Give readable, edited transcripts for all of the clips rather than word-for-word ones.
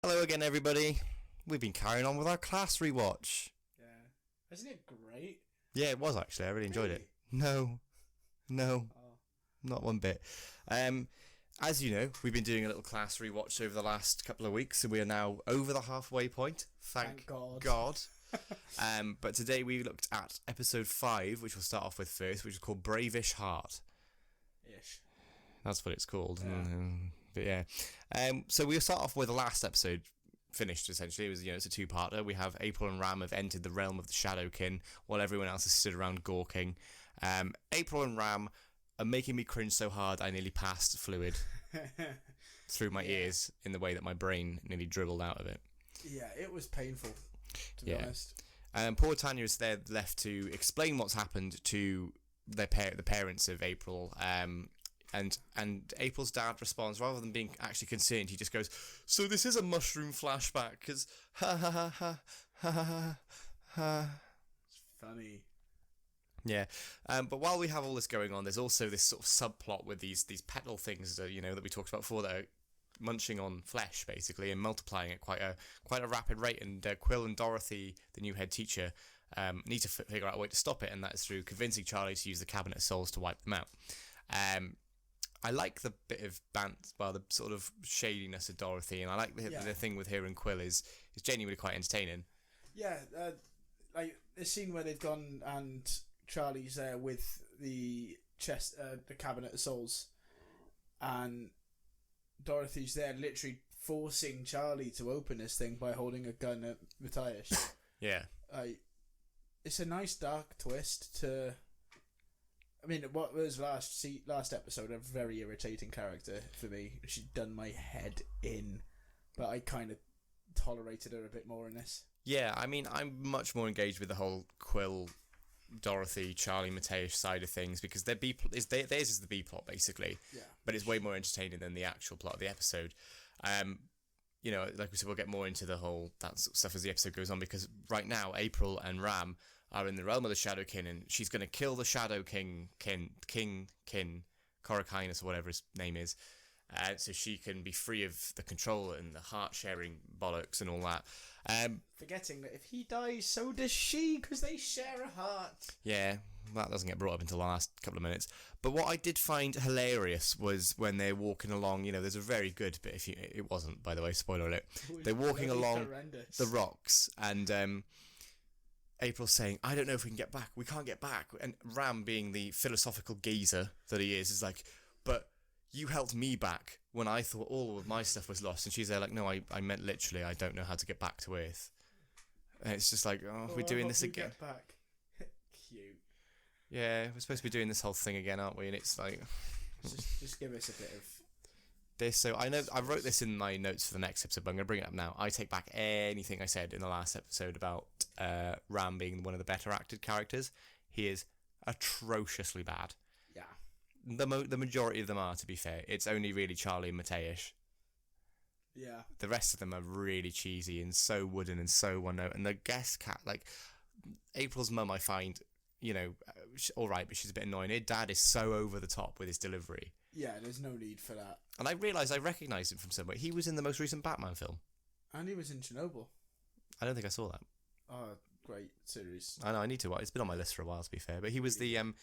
Hello again, everybody. We've been carrying on with our class rewatch. Yeah. Isn't it great? Yeah, it was actually. I really enjoyed it. Really? No, Oh, not one bit. As you know, we've been doing a little class rewatch over the last couple of weeks, and we are now over the halfway point. Thank God. God. But today we looked at episode 5, which we'll start off with first, which is called Bravish Heart. Ish. That's what it's called. Yeah. But yeah. So we'll start off with the last episode finished, essentially. It was, it's a two-parter. We have April and Ram have entered the realm of the Shadowkin, while everyone else has stood around gawking. April and Ram are making me cringe so hard I nearly passed fluid through my ears in the way that my brain nearly dribbled out of it. Yeah, it was painful, to be honest. Poor Tanya is there left to explain what's happened to the parents of April. And April's dad responds, rather than being actually concerned, he just goes, "So this is a mushroom flashback, because ha ha ha ha ha ha ha." It's funny. Yeah, but while we have all this going on, there's also this sort of subplot with these petal things, that we talked about before, that are munching on flesh basically and multiplying at quite a rapid rate. And Quill and Dorothy, the new head teacher, need to figure out a way to stop it, and that is through convincing Charlie to use the Cabinet of Souls to wipe them out. I like the bit of the sort of shadiness of Dorothy, and I like the thing with her and Quill is genuinely quite entertaining. Yeah, like the scene where they've gone and Charlie's there with the the Cabinet of Souls, and Dorothy's there literally forcing Charlie to open this thing by holding a gun at Matthias. Yeah. It's a nice dark twist to... I mean, what was last episode, a very irritating character for me. She'd done my head in, but I kind of tolerated her a bit more in this. Yeah, I mean, I'm much more engaged with the whole Quill, Dorothy, Charlie, Matthias side of things, because theirs is the B plot basically. Yeah. But it's way more entertaining than the actual plot of the episode. Like we said, we'll get more into the whole that sort of stuff as the episode goes on, because right now April and Ram are in the realm of the Shadowkin, and she's going to kill the Shadow King, Coricinus, or whatever his name is, so she can be free of the control and the heart-sharing bollocks and all that. Forgetting that if he dies, so does she, because they share a heart. Yeah, that doesn't get brought up until the last couple of minutes. But what I did find hilarious was when they're walking along, there's a very good bit, it wasn't, by the way, spoiler alert. They're walking along horrendous. the rocks, and April's saying, "I don't know if we can get back. We can't get back." And Ram, being the philosophical geezer that he is like, "But you helped me back when I thought all of my stuff was lost." And she's there like, "No, I meant literally, I don't know how to get back to Earth." And it's just like, we're doing this again. Get back. Cute. Yeah, we're supposed to be doing this whole thing again, aren't we? And it's like... just give us a bit of... this. So I know I wrote this in my notes for the next episode, but I'm going to bring it up now. I take back anything I said in the last episode about Ram being one of the better acted characters. He is atrociously bad. Yeah. The majority of them are, to be fair. It's only really Charlie and Matthias. Yeah. The rest of them are really cheesy and so wooden and so one note. And the guest cat, like April's mum, I find, all right, but she's a bit annoying. Her dad is so over the top with his delivery. Yeah, there's no need for that. And I realised I recognised him from somewhere. He was in the most recent Batman film. And he was in Chernobyl. I don't think I saw that. Oh, great series. I know, I need to watch. It's been on my list for a while, to be fair. But he was the in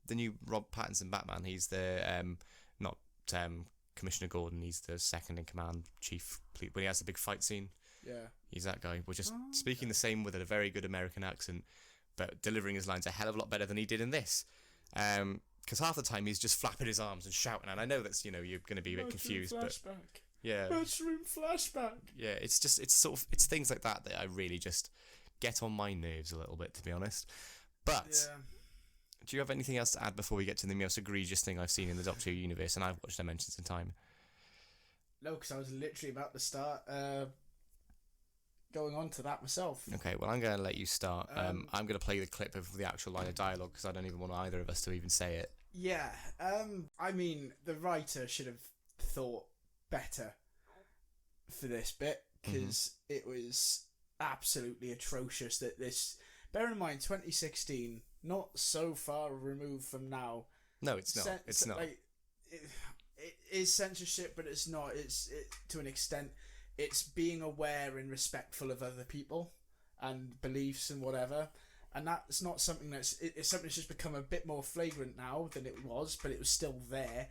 the new Rob Pattinson Batman. He's the not Commissioner Gordon. He's the second in command chief when he has the big fight scene. Yeah. He's that guy. We're just speaking the same with a very good American accent, but delivering his lines a hell of a lot better than he did in this. Because half the time he's just flapping his arms and shouting, and I know that's you're going to be a bit confused, flashback. But yeah, mushroom flashback. Yeah, it's things like that I really just get on my nerves a little bit, to be honest. But do you have anything else to add before we get to the most egregious thing I've seen in the Doctor Who universe, and I've watched Dimensions in Time? No, because I was literally about to start going on to that myself. Okay, well, I'm going to let you start. I'm going to play the clip of the actual line of dialogue, because I don't even want either of us to even say it. Yeah, I mean, the writer should have thought better for this bit, because it was absolutely atrocious that this... Bear in mind, 2016, not so far removed from now. No, it's not. It's not. Like, it is censorship, but it's not. It's to an extent. it's being aware and respectful of other people and beliefs and whatever. And that's not something it's something that's just become a bit more flagrant now than it was, but it was still there.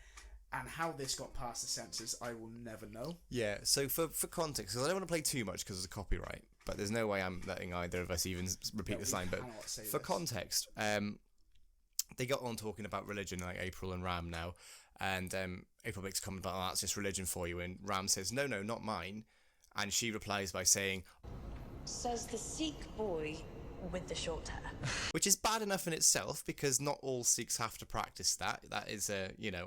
And how this got past the censors, I will never know. Yeah, so for context, because I don't want to play too much because of the copyright, but there's no way I'm letting either of us even repeat this line. But for context, they got on talking about religion, like April and Ram now, and April makes a comment about, oh, that's just religion for you, and Ram says, no, not mine, and she replies by saying, says the Sikh boy with the short hair. Which is bad enough in itself, because not all Sikhs have to practice that. That is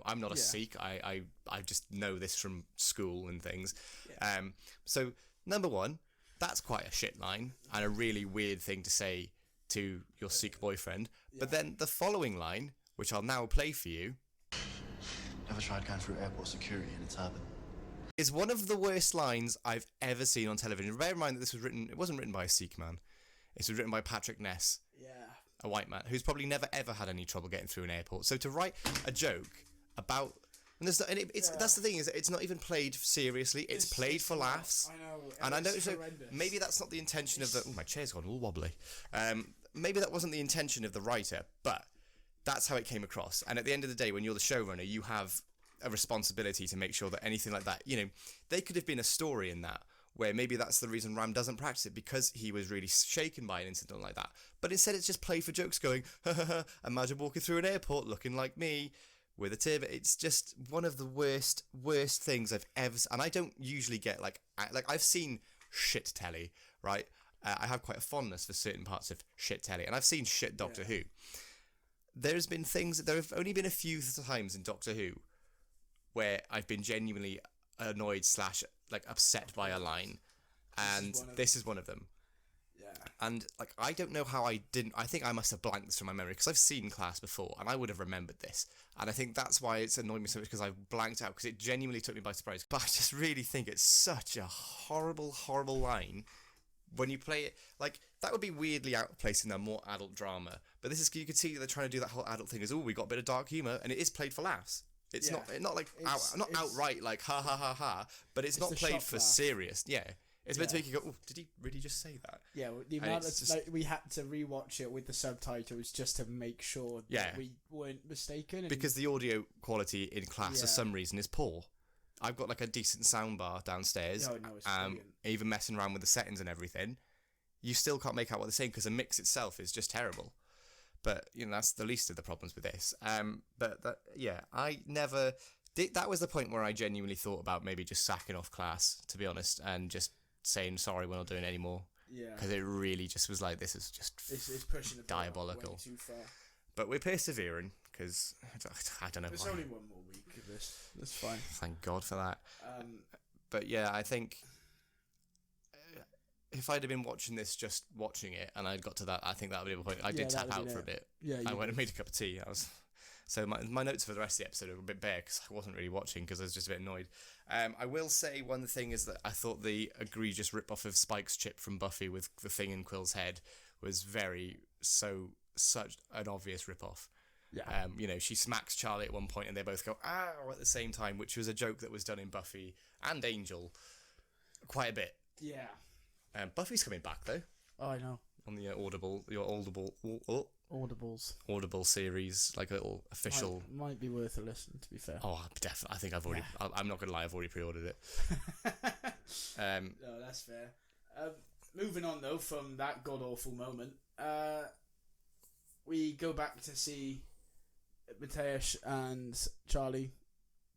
I'm not a Sikh. I just know this from school and things. Yeah. So number one, that's quite a shit line and a really weird thing to say to your Sikh boyfriend. Yeah. But then the following line, which I'll now play for you. Never tried going through airport security in a turban. Is one of the worst lines I've ever seen on television. Bear in mind that it wasn't written by a Sikh man. It was written by Patrick Ness, a white man, who's probably never ever had any trouble getting through an airport. So to write a joke about... that's the thing, is it's not even played seriously. It's played for laughs. I know. And I know, so maybe that's not the intention of the... Oh, my chair's gone all wobbly. Maybe that wasn't the intention of the writer, but that's how it came across. And at the end of the day, when you're the showrunner, you have a responsibility to make sure that anything like that... They could have been a story in that, where maybe that's the reason Ram doesn't practice it, because he was really shaken by an incident like that. But instead it's just played for jokes, going, ha ha ha, imagine walking through an airport looking like me with a turban. It's just one of the worst things I've ever... And I don't usually get, I've seen shit telly, right? I have quite a fondness for certain parts of shit telly, and I've seen shit Doctor Who. There have only been a few times in Doctor Who where I've been genuinely annoyed / upset by a line, and this is one of them. Yeah. And I don't know how I didn't. I think I must have blanked this from my memory, because I've seen Class before and I would have remembered this, and I think that's why it's annoyed me so much, because I blanked out, because it genuinely took me by surprise. But I just really think it's such a horrible line when you play it. That would be weirdly out of place in a more adult drama, but this is, you can see they're trying to do that whole adult thing, we got a bit of dark humour, and it is played for laughs. It's not outright ha ha ha ha, but it's not played for serious. Yeah, it's meant to make you go, oh, did he really just say that? Yeah, the amount of we had to rewatch it with the subtitles just to make sure that we weren't mistaken. Because the audio quality in Class for some reason is poor. I've got a decent soundbar downstairs. Oh, no, it's brilliant. Even messing around with the settings and everything, you still can't make out what they're saying, because the mix itself is just terrible. But that's the least of the problems with this. I never did. That was the point where I genuinely thought about maybe just sacking off Class, to be honest, and just saying sorry, we're not doing it anymore. Yeah. Because it really just was this is just it's pushing the diabolical. Way too far. But we're persevering, because I don't know. There's only one more week of this. That's fine. Thank God for that. But yeah, I think if I'd have been watching it, and I'd got to that, I think that would be the point. I did tap out for a bit. Yeah, I went and made a cup of tea. So my notes for the rest of the episode are a bit bare, because I wasn't really watching, because I was just a bit annoyed. I will say one thing is that I thought the egregious rip-off of Spike's chip from Buffy with the thing in Quill's head was such an obvious rip-off. Yeah. She smacks Charlie at one point and they both go, ow, at the same time, which was a joke that was done in Buffy and Angel quite a bit. Yeah. Buffy's coming back, though. Oh, I know. On the Audible series, a little official. Might be worth a listen, to be fair. Oh, definitely. I think I've already. Yeah. I'm not gonna lie. I've already pre-ordered it. No, that's fair. Moving on though from that god awful moment, we go back to see Mateusz and Charlie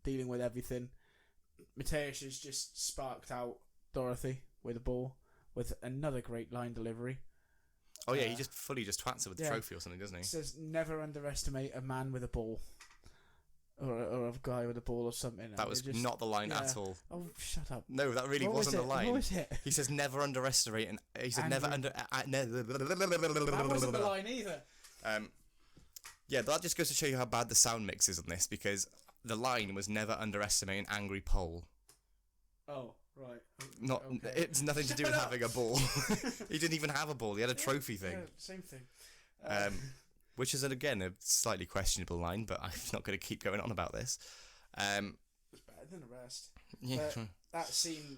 dealing with everything. Mateusz has just sparked out Dorothy with a ball with another great line delivery. Oh yeah, he just twats her with the trophy or something, doesn't he? He says, never underestimate a man with a ball. Or a guy with a ball or something. That was not the line at all. Oh, shut up. No, that really wasn't the line. What was it? He says never underestimate, and he said never under... That wasn't the line either. Yeah, that just goes to show you how bad the sound mix is on this, because the line was never underestimate an angry pole. Oh, right. Okay. It's nothing to do with having a ball. He didn't even have a ball. He had a trophy thing. Yeah, same thing. Which is, again, a slightly questionable line, but I'm not going to keep going on about this. It's better than the rest. Yeah. That scene,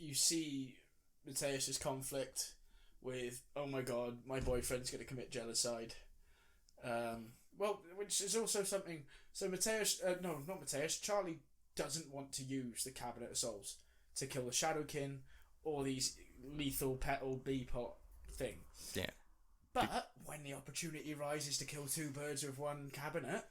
you see Mateus's conflict with, oh my god, my boyfriend's going to commit genocide. Well, which is also something. So Mateus, no, not Mateus. Charlie doesn't want to use the Cabinet of Souls to kill the Shadowkin or these lethal petal B-pot thing. Yeah. But when the opportunity arises to kill two birds with one cabinet,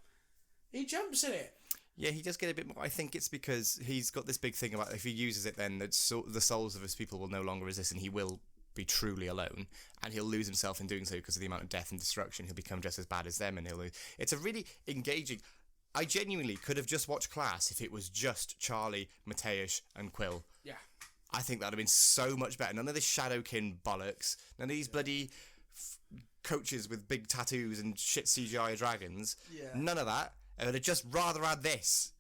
he jumps in it. Yeah, he does get a bit more. I think it's because he's got this big thing about if he uses it, then the souls of his people will no longer resist, and he will be truly alone, and he'll lose himself in doing so because of the amount of death and destruction. He'll become just as bad as them, and it's a really engaging. I genuinely could have just watched Class if it was just Charlie, Mateus, and Quill. Yeah. I think that'd have been so much better. None of this Shadowkin bollocks. None of these bloody coaches with big tattoos and shit CGI dragons. Yeah. None of that. I would have just rather had this.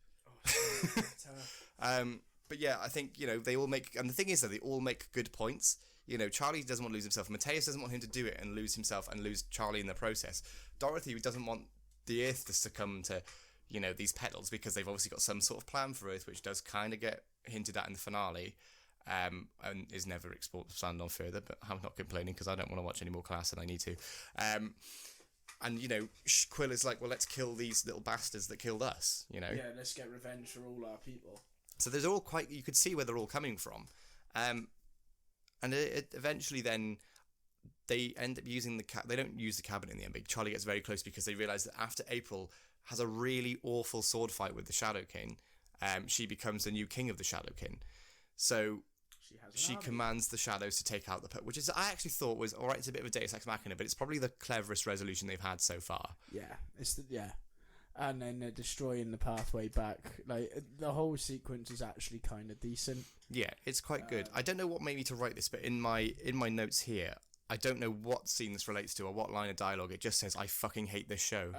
But yeah, I think, they all make... And the thing is that they all make good points. Charlie doesn't want to lose himself. Mateus doesn't want him to do it and lose himself and lose Charlie in the process. Dorothy doesn't want the Earth to succumb to, these petals, because they've obviously got some sort of plan for Earth, which does kind of get hinted at in the finale, and is never expanded on further, but I'm not complaining because I don't want to watch any more Class than I need to. And, Quill is like, well, let's kill these little bastards that killed us, Yeah, let's get revenge for all our people. So there's all you could see where they're all coming from. And it eventually then they end up using they don't use the cabinet in the end, but Charlie gets very close because they realise that after April has a really awful sword fight with the Shadowkin, she becomes the new king of the Shadowkin. So she commands the Shadows to take out the which is, I actually thought was, alright, it's a bit of a Deus Ex Machina, but it's probably the cleverest resolution they've had so far. Yeah, and then they're destroying the pathway back. Like, the whole sequence is actually kind of decent. Yeah, it's quite good. I don't know what made me to write this, but in my notes here, I don't know what scene this relates to or what line of dialogue. It just says, I fucking hate this show.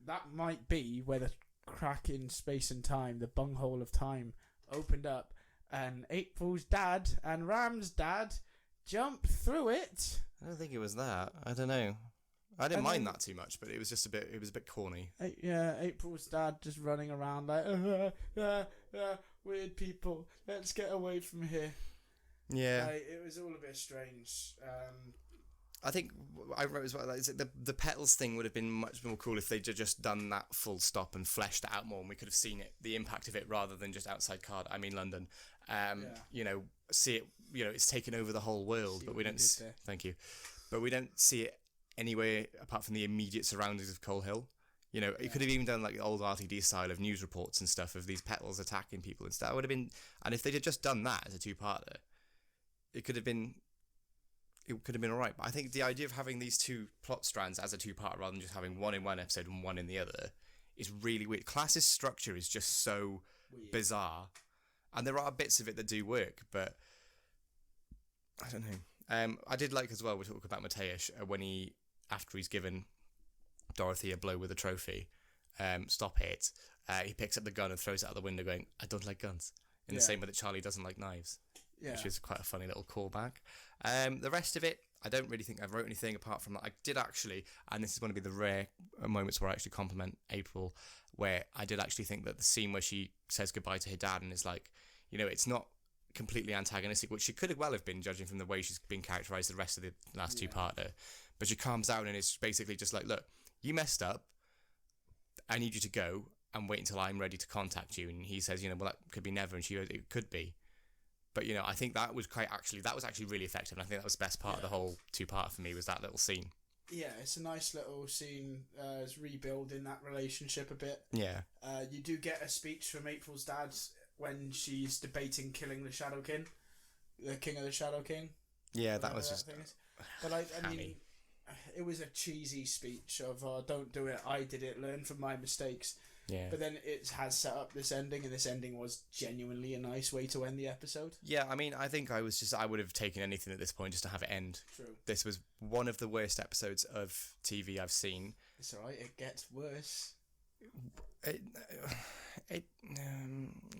That might be where the crack in space and time, the bunghole of time, opened up, and April's dad and Ram's dad jumped through it. I don't think it was that. I don't know. I didn't mind that too much, but it was just it was a bit corny. Yeah, April's dad just running around like, weird people, let's get away from here. Yeah. It was all a bit strange. I think I wrote as well, the petals thing would have been much more cool if they'd just done that full stop and fleshed it out more, and we could have seen the impact of it rather than just outside London. See it, it's taken over the whole world, but we don't. Thank you, but we don't see it anywhere apart from the immediate surroundings of Coal Hill. It could have even done like the old RTD style of news reports and stuff of these petals attacking people and stuff. It would have been, and if they'd have just done that as a two-parter, it could have been alright. But I think the idea of having these two plot strands as a two-parter rather than just having one in one episode and one in the other is really weird. Class's structure is just so bizarre, and there are bits of it that do work, but I don't know. I did like as well, we talk about Mateus when after he's given Dorothy a blow with a trophy, stop it, he picks up the gun and throws it out the window going, I don't like guns, in the same way that Charlie doesn't like knives, which is quite a funny little callback. The rest of it, I don't really think I wrote anything apart from that. I did actually, and this is going to be the rare moments where I actually compliment April, where I did actually think that the scene where she says goodbye to her dad and is like, it's not completely antagonistic, which she could have well have been, judging from the way she's been characterised the rest of the last two-parter, but she calms down and is basically just like, look, you messed up, I need you to go and wait until I'm ready to contact you. And he says, well, that could be never, and she goes, it could be. But, I think that was actually really effective, and I think that was the best part of the whole two-parter for me, was that little scene. Yeah, it's a nice little scene, it's rebuilding that relationship a bit. Yeah. You do get a speech from April's dad when she's debating killing the Shadowkin, the king of the Shadowkin. Yeah, that was just... But I mean, it was a cheesy speech of, don't do it, I did it, learn from my mistakes. Yeah. But then it has set up this ending, and this ending was genuinely a nice way to end the episode. Yeah, I mean, I think I would have taken anything at this point just to have it end. True. This was one of the worst episodes of TV I've seen. It's alright, it gets worse.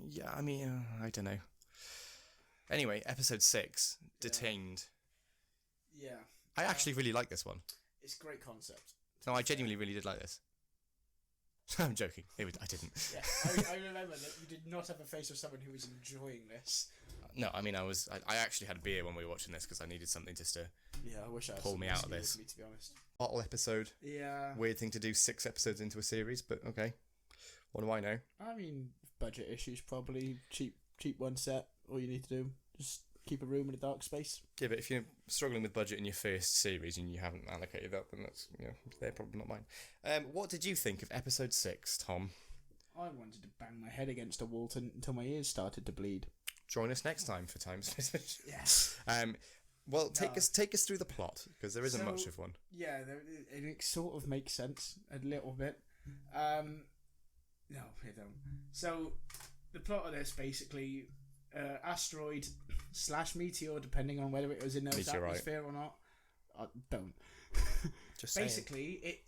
Yeah, I mean, I don't know. Anyway, episode 6, Detained. Yeah. I actually really like this one. It's a great concept. No, I genuinely really did like this. I'm joking. I didn't. Yeah, I remember that you did not have a face of someone who was enjoying this. No, I mean, I actually had a beer when we were watching this because I needed something just to Yeah, I wish I had pull some me out of whiskey this. with me, to be honest. bottle episode. Yeah. Weird thing to do, 6 episodes into a series, but okay. What do I know? I mean, budget issues probably. Cheap one set. All you need to do, just keep a room in a dark space. Yeah, but if you're struggling with budget in your first series and you haven't allocated that, then that's, they're probably not mine. What did you think of episode 6, Tom? I wanted to bang my head against a wall until my ears started to bleed. Join us next time for Time's Yes. Well, take us through the plot, because there isn't much of one. Yeah, it sort of makes sense a little bit. No, it don't. So, the plot of this basically, asteroid / meteor, depending on whether it was in Earth's Meteorite. atmosphere or not. Don't. Just saying. Basically, it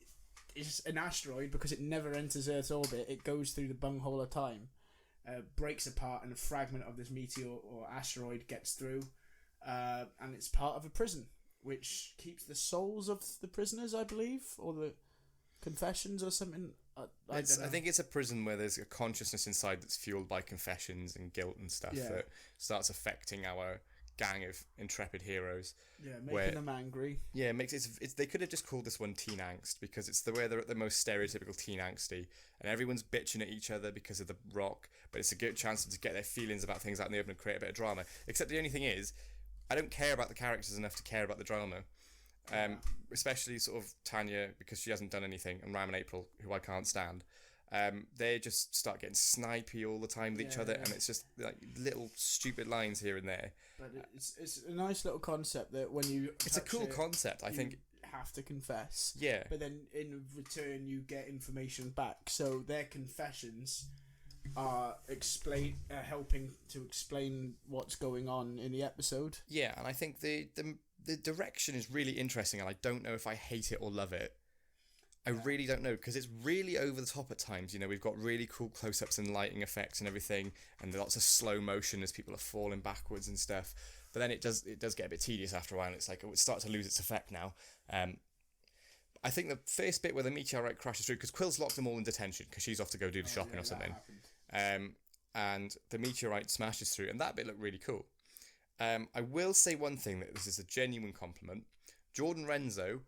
is an asteroid because it never enters Earth's orbit. It goes through the bunghole of time, breaks apart, and a fragment of this meteor or asteroid gets through, and it's part of a prison, which keeps the souls of the prisoners, I believe, or the confessions or something. I don't know. I think it's a prison where there's a consciousness inside that's fueled by confessions and guilt and stuff that starts affecting our gang of intrepid heroes. Yeah, making them angry. Yeah, makes it's they could have just called this one teen angst, because it's the way they're at the most stereotypical teen angsty, and everyone's bitching at each other because of the rock, but it's a good chance to get their feelings about things out in the open and create a bit of drama. Except the only thing is, I don't care about the characters enough to care about the drama. Especially sort of Tanya, because she hasn't done anything, and Ram and April, who I can't stand. They just start getting snipey all the time with each other, and it's just like little stupid lines here and there. But it's a nice little concept that when you It's a cool concept, I think. Have to confess. Yeah. But then in return you get information back. So their confessions are helping to explain what's going on in the episode. Yeah, and I think the direction is really interesting, and I don't know if I hate it or love it. I really don't know, because it's really over the top at times. We've got really cool close-ups and lighting effects and everything, and lots of slow motion as people are falling backwards and stuff. But then it does get a bit tedious after a while, and it's like, it starts to lose its effect now. I think the first bit where the meteorite crashes through, because Quill's locked them all in detention because she's off to go do the shopping or something. And the meteorite smashes through, and that bit looked really cool. I will say one thing, that this is a genuine compliment. Jordan Renzo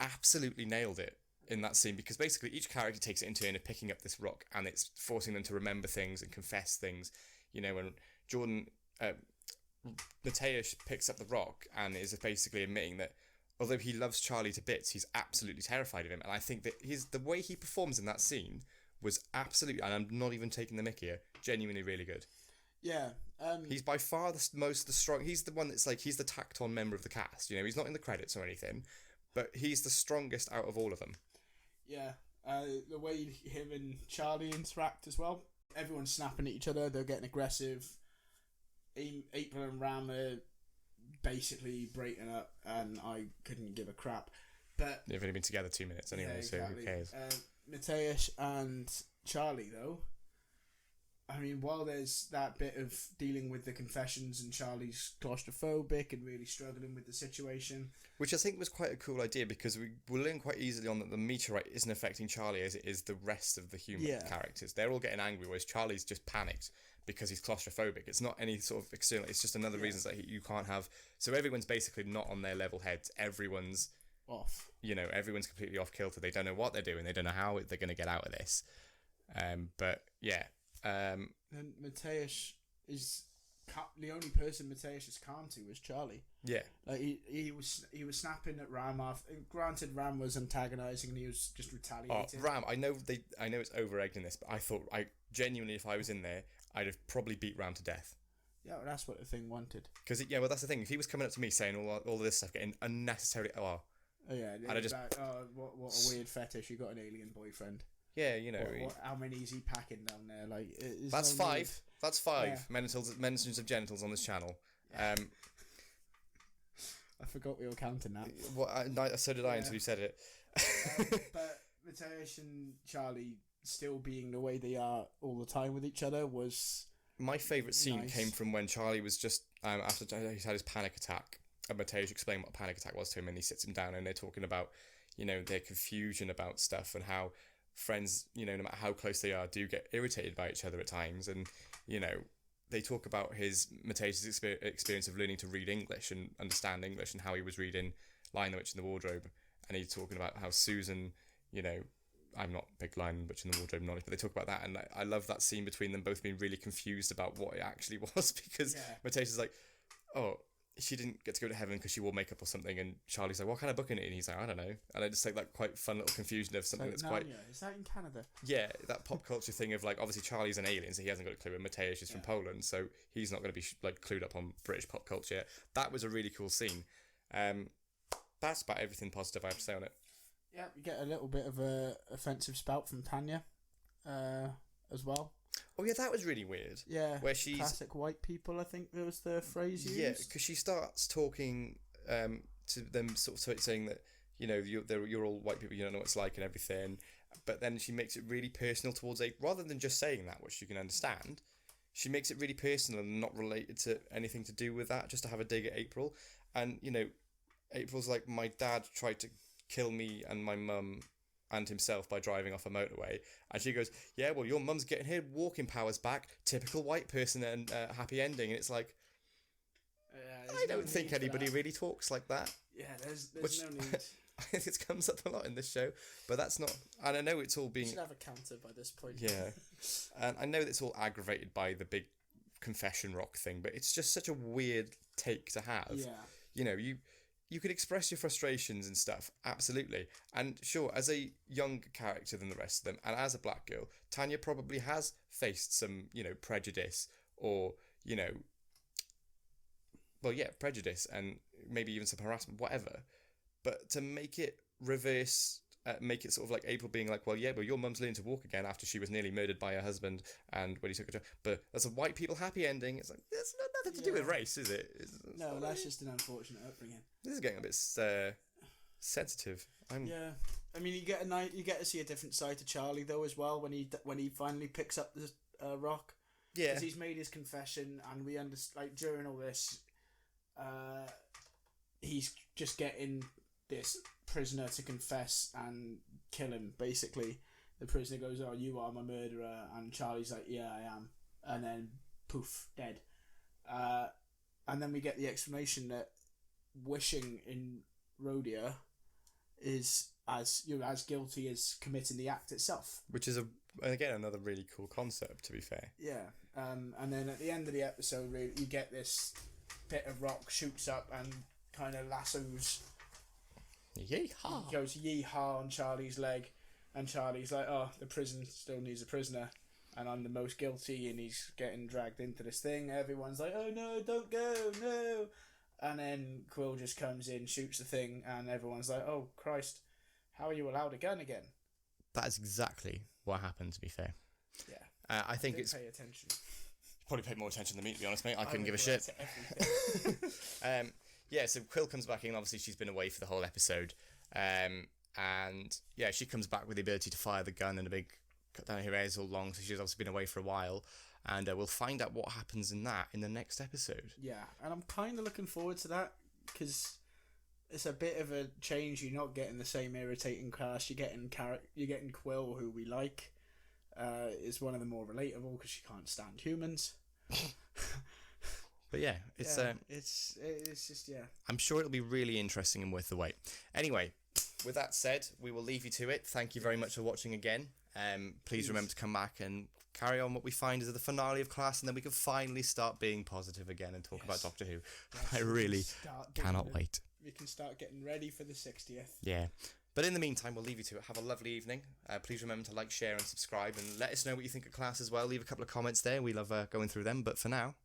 absolutely nailed it in that scene, because basically each character takes it in turn of picking up this rock, and it's forcing them to remember things and confess things. When Jordan Mateusz picks up the rock and is basically admitting that although he loves Charlie to bits, he's absolutely terrified of him. And I think that the way he performs in that scene was absolutely, and I'm not even taking the mickey here, genuinely really good. Yeah. He's by far the strong. He's the one that's like, he's the tacked on member of the cast. He's not in the credits or anything, but he's the strongest out of all of them. Yeah. The way him and Charlie interact as well. Everyone's snapping at each other. They're getting aggressive. April and Ram are basically breaking up, and I couldn't give a crap. But they've only been together 2 minutes anyway, so who cares? Mateusz and Charlie, though, I mean, while there's that bit of dealing with the confessions and Charlie's claustrophobic and really struggling with the situation, which I think was quite a cool idea, because we learn quite easily on that the meteorite isn't affecting Charlie as it is the rest of the human characters. They're all getting angry, whereas Charlie's just panicked because he's claustrophobic. It's not any sort of external, it's just another reason that you can't have. So everyone's basically not on their level heads. Everyone's off. Everyone's completely off kilter. They don't know what they're doing. They don't know how they're going to get out of this. But yeah. And Mateusz is the only person Mateusz is calm to is Charlie. Yeah. Like he was snapping at Ram after. Granted, Ram was antagonising and he was just retaliating. Ram, I know it's over egged in this, but I thought genuinely, if I was in there, I'd have probably beat Ram to death. Yeah, well, that's what the thing wanted. Because that's the thing. If he was coming up to me saying all this stuff, getting unnecessarily I'd just like, what a weird fetish, you got an alien boyfriend. Yeah, how many is he packing down there? Like, that's no 5. need. That's 5 Yeah. mentions of genitals on this channel. I forgot we were counting that. So did I until you said it. But Mateusz and Charlie still being the way they are all the time with each other was my favourite scene. Nice. Came from when Charlie was just after he's had his panic attack, and Mateusz explained what a panic attack was to him, and he sits him down and they're talking about their confusion about stuff and how friends, you know, no matter how close they are, do get irritated by each other at times. And, you know, they talk about Mateus's experience of learning to read English and understand English, and how he was reading Lion the Witch in the Wardrobe. And he's talking about how Susan, you know, I'm not big Lion the Witch in the Wardrobe knowledge, but they talk about that. And I love that scene between them both being really confused about what it actually was, because Mateus is like, oh, she didn't get to go to heaven because she wore makeup or something, and Charlie's like, what kind of book is it? And he's like, I don't know. And I just like that quite fun little confusion of something that's quite... Is that in Canada? Yeah, that pop culture thing of like, obviously Charlie's an alien, so he hasn't got a clue, and Mateus is from Poland, so he's not going to be like clued up on British pop culture yet. That was a really cool scene. That's about everything positive I have to say on it. Yeah, you get a little bit of a offensive spout from Tanya as well. Oh yeah, that was really weird. Yeah, where she's classic white people, I think that was the phrase used. Yeah, because she starts talking to them, sort of saying that, you know, you're all white people, you don't know what it's like and everything. But then she makes it really personal towards April, rather than just saying that, which you can understand. She makes it really personal and not related to anything to do with that, just to have a dig at April. And, you know, April's like, my dad tried to kill me and my mum and himself by driving off a motorway, and she goes, yeah, well, your mum's getting her walking powers back, typical white person, and happy ending. And it's like, I don't think anybody really talks like that. Yeah, there's no need. I think it comes up a lot in this show, but that's not, and I know it's all being... We should have a counter by this point. Yeah, and I know it's all aggravated by the big confession rock thing, but it's just such a weird take to have. Yeah. You know, you could express your frustrations and stuff, absolutely. And sure, as a younger character than the rest of them, and as a black girl, Tanya probably has faced some, you know, prejudice, or, you know, well, yeah, prejudice, and maybe even some harassment, whatever. But to make it reverse, make it sort of like April being like, well, yeah, but your mum's learning to walk again after she was nearly murdered by her husband, and when he took her to... But that's a white people happy ending. It's like, it's nothing to do with race, is it? No, that's just an unfortunate upbringing. This is getting a bit sensitive. Yeah, I mean, you get to see a different side to Charlie though as well when he finally picks up the rock. Yeah, because he's made his confession, and we understand, like, during all this, he's just getting this prisoner to confess and kill him. Basically, the prisoner goes, "Oh, you are my murderer," and Charlie's like, "Yeah, I am," and then poof, dead. And then we get the explanation that wishing in Rhodia is as guilty as committing the act itself, which is again another really cool concept, to be fair. Yeah, and then at the end of the episode, you get this bit of rock shoots up and kind of lassos. Yeehaw! He goes yeehaw on Charlie's leg, and Charlie's like, "Oh, the prison still needs a prisoner, and I'm the most guilty," and he's getting dragged into this thing. Everyone's like, "Oh no, don't go, no!" And then Quill just comes in, shoots the thing, and everyone's like, "Oh Christ, how are you allowed a gun again?" That is exactly what happened, to be fair. Yeah. I think it's... Pay attention. You probably paid more attention than me, to be honest, mate. I couldn't give a shit. Yeah, so Quill comes back in. Obviously, she's been away for the whole episode. And yeah, she comes back with the ability to fire the gun and a big cut down her hair's all long, so she's obviously been away for a while. And we'll find out what happens in that in the next episode. Yeah, and I'm kind of looking forward to that, because it's a bit of a change. You're not getting the same irritating cast. You're getting Quill, who we like. Is one of the more relatable because she can't stand humans. But yeah, it's just, yeah. I'm sure it'll be really interesting and worth the wait. Anyway, with that said, we will leave you to it. Thank you very much for watching again. Please remember to come back and carry on what we find is the finale of Class, and then we can finally start being positive again and talk about Doctor Who. I really cannot wait. We can start getting ready for the 60th. Yeah. But in the meantime, we'll leave you to it. Have a lovely evening. Please remember to like, share and subscribe, and let us know what you think of Class as well. Leave a couple of comments there. We love going through them. But for now,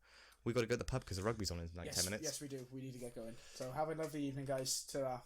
we've got to go to the pub because the rugby's on in like 10 minutes. Yes, we do. We need to get going. So have a lovely evening, guys. Ta-ra.